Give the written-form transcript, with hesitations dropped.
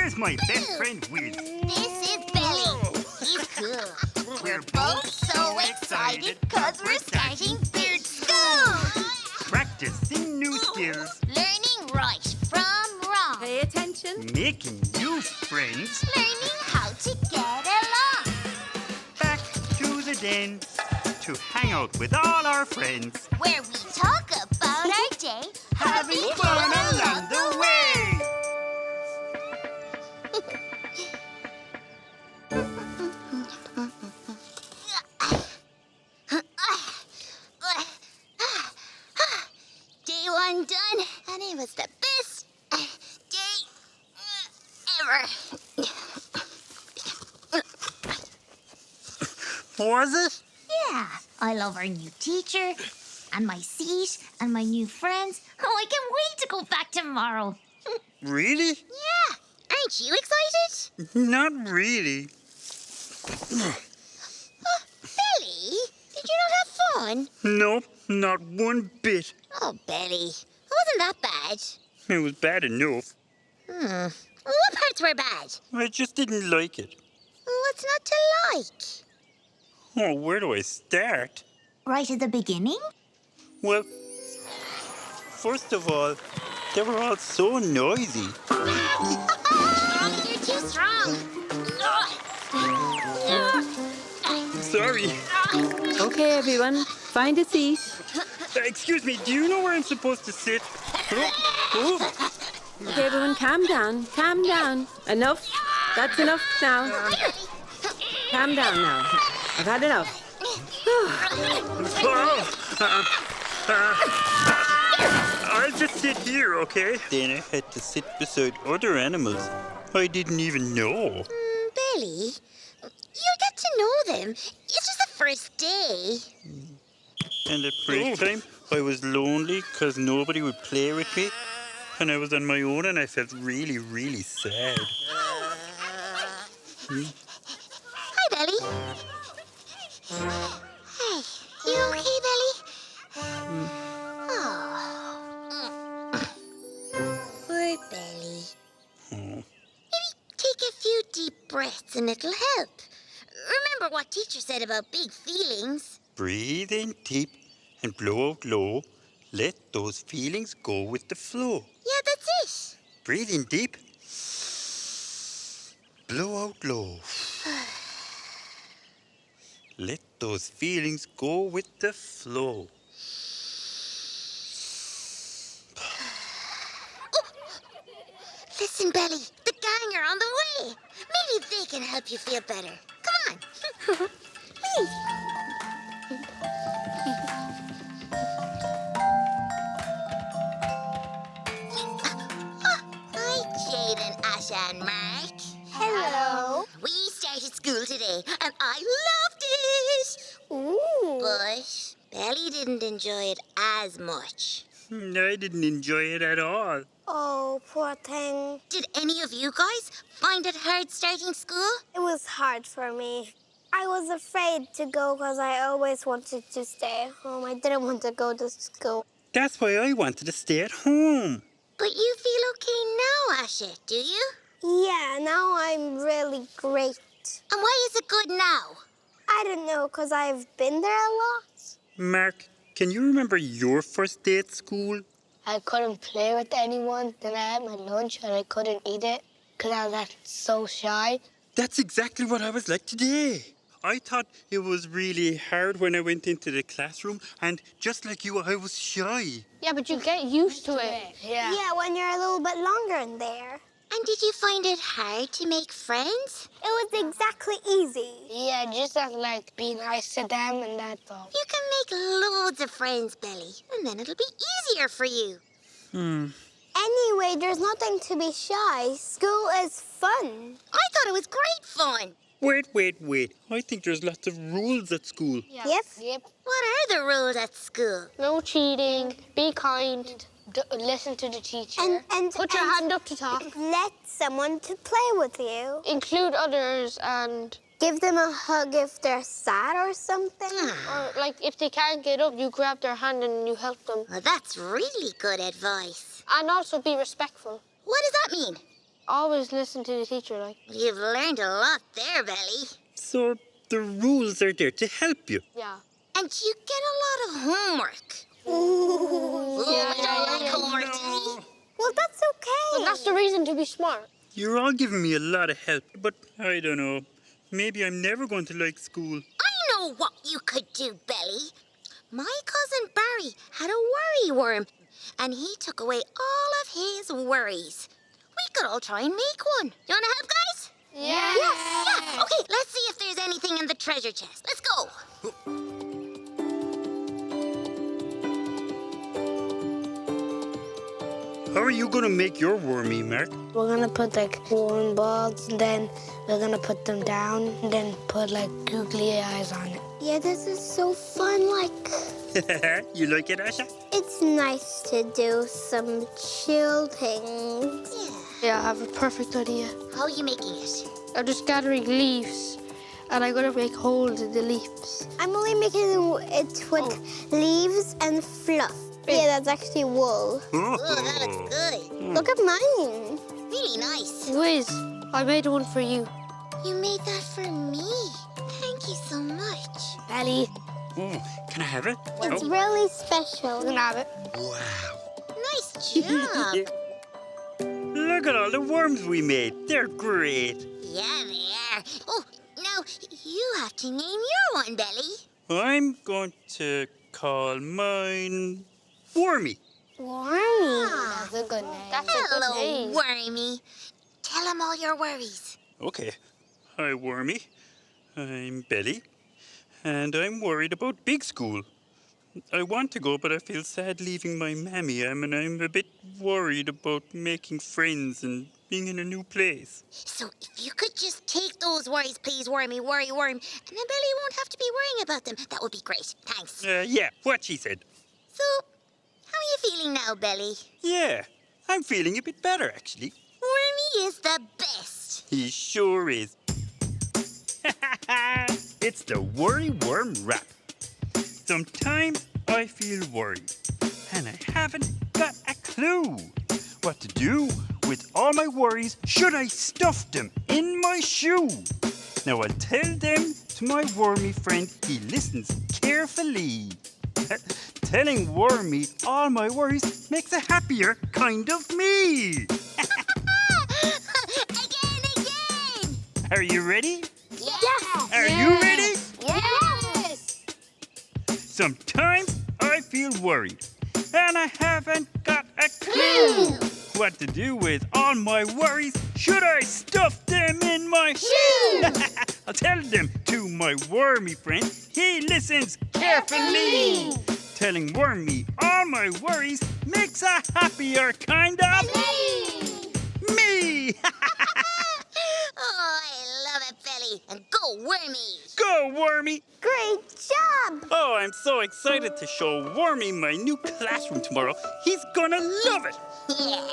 here's my best friend, Whizz. This is Belly. He's cool. We're both so excited because we're starting third school. Practicing new skills. Learning right from wrong. Pay attention. Making new friends. Learning how to get along. Back to the den to hang out with all our friends. Where we talk about our day, having fun along the way. Day one done, and it was the best day ever. Was it? Yeah, I love our new teacher, and my seat, and my new friends. Oh, I can't wait to go back tomorrow. Really? Yeah, aren't you excited? Not really. Belly, did you not have fun? Nope, not one bit. Oh, Belly, it wasn't that bad. It was bad enough. Well, what parts were bad? I just didn't like it. What's not to like? Oh, where do I start? Right at the beginning? Well, first of all, they were all so noisy. You're too strong. Sorry. Okay, everyone, find a seat. Excuse me, do you know where I'm supposed to sit? Oh. Okay, everyone, calm down. Calm down. Enough. That's enough now. Calm down now. I've had enough. I'll just sit here, okay? Then I had to sit beside other animals I didn't even know. Belly, you'll get to know them. It's just the first day. And at break time, I was lonely because nobody would play with me. And I was on my own and I felt really, really sad. Hi, Belly. Hey, you okay, Belly? Oh. Poor Belly. Maybe take a few deep breaths and it'll help. Remember what teacher said about big feelings. Breathe in deep and blow out low. Let those feelings go with the flow. Yeah, that's it. Breathe in deep. Blow out low. Let those feelings go with the flow. Listen, Belly, the gang are on the way. Maybe they can help you feel better. Come on. Please. Hi, Jade and Asha and Mark. Hello. We started school today, and I loved it. Ooh. But Belly didn't enjoy it as much. I didn't enjoy it at all. Oh, poor thing. Did any of you guys find it hard starting school? It was hard for me. I was afraid to go because I always wanted to stay at home. I didn't want to go to school. That's why I wanted to stay at home. But you feel okay now, Asha, do you? Yeah, now I'm really great. And why is it good now? I don't know, because I've been there a lot. Mark, can you remember your first day at school? I couldn't play with anyone. Then I had my lunch and I couldn't eat it because I was so shy. That's exactly what I was like today. I thought it was really hard when I went into the classroom, and just like you, I was shy. Yeah, but you get used to it. Yeah, when you're a little bit longer in there. And did you find it hard to make friends? It was exactly easy. Yeah, just as like be nice to them and that's all. You can make loads of friends, Belly, and then it'll be easier for you. Anyway, there's nothing to be shy. School is fun. I thought it was great fun. Wait. I think there's lots of rules at school. Yep. What are the rules at school? No cheating, be kind, listen to the teacher, And put your hand up to talk, let someone to play with you. include others, and Give them a hug if they're sad or something. or like if they can't get up, you grab their hand and you help them. Well, that's really good advice. And also be respectful. What does that mean? always listen to the teacher, like. You've learned a lot there, Belly. So the rules are there to help you. Yeah. And you get a lot of homework. Ooh, Yeah, we don't like yeah. homework, do we? Well, that's okay. But that's the reason to be smart. You're all giving me a lot of help, but I don't know. Maybe I'm never going to like school. I know what you could do, Belly. My cousin Barry had a worry worm, and he took away all of his worries. We could all try and make one. You want to help, guys? Yeah. Yeah. Okay, let's see if there's anything in the treasure chest. Let's go. How are you going to make your wormy, Mark? We're gonna put like warm balls, and then we're gonna put them down, and then put like googly eyes on it. Yeah, this is so fun. Like, You like it, Asha? it's nice to do some chill things. Yeah, I have a perfect idea. How are you making it? I'm just gathering leaves, and I'm gonna make holes in the leaves. I'm only making it with leaves and fluff. Yeah, that's actually wool. Oh, that looks good. Look at mine. Really nice. Whiz, I made one for you. You made that for me. Thank you so much. Belly. Oh, can I have it? It's Oh. really special. You can have it. Wow. Nice job. Look at all the worms we made. They're great. Yeah, they are. Oh, now you have to name your one, Belly. I'm going to call mine Wormy. Wormy. That's a good name. That's a Hello, good name. Wormy. Tell him all your worries. Okay. Hi, Wormy. I'm Belly, and I'm worried about big school. I want to go, but I feel sad leaving my mammy, and I'm a bit worried about making friends and being in a new place. So if you could just take those worries, please, Wormy, worm, and then Belly won't have to be worrying about them. That would be great. Thanks. Yeah, what she said. So, how are you feeling now, Belly? Yeah, I'm feeling a bit better, actually. Wormy is the best. He sure is. It's the Worry Worm Rap. Sometimes I feel worried, and I haven't got a clue what to do with all my worries. Should I stuff them in my shoe? Now I'll tell them to my wormy friend. He listens carefully. Telling Wormy all my worries makes a happier kind of me. Again! Are you ready? Yes! Are you ready? Yes! Sometimes I feel worried, and I haven't got a clue what to do with all my worries. Should I stuff them in my shoe? I'll tell them to my wormy friend. He listens carefully. Telling Wormy all my worries makes a happier kind of me. Oh, I love it, Belly. And go, Wormy! Go, Wormy. Great job. Oh, I'm so excited to show Wormy my new classroom tomorrow. He's gonna love it. Yeah.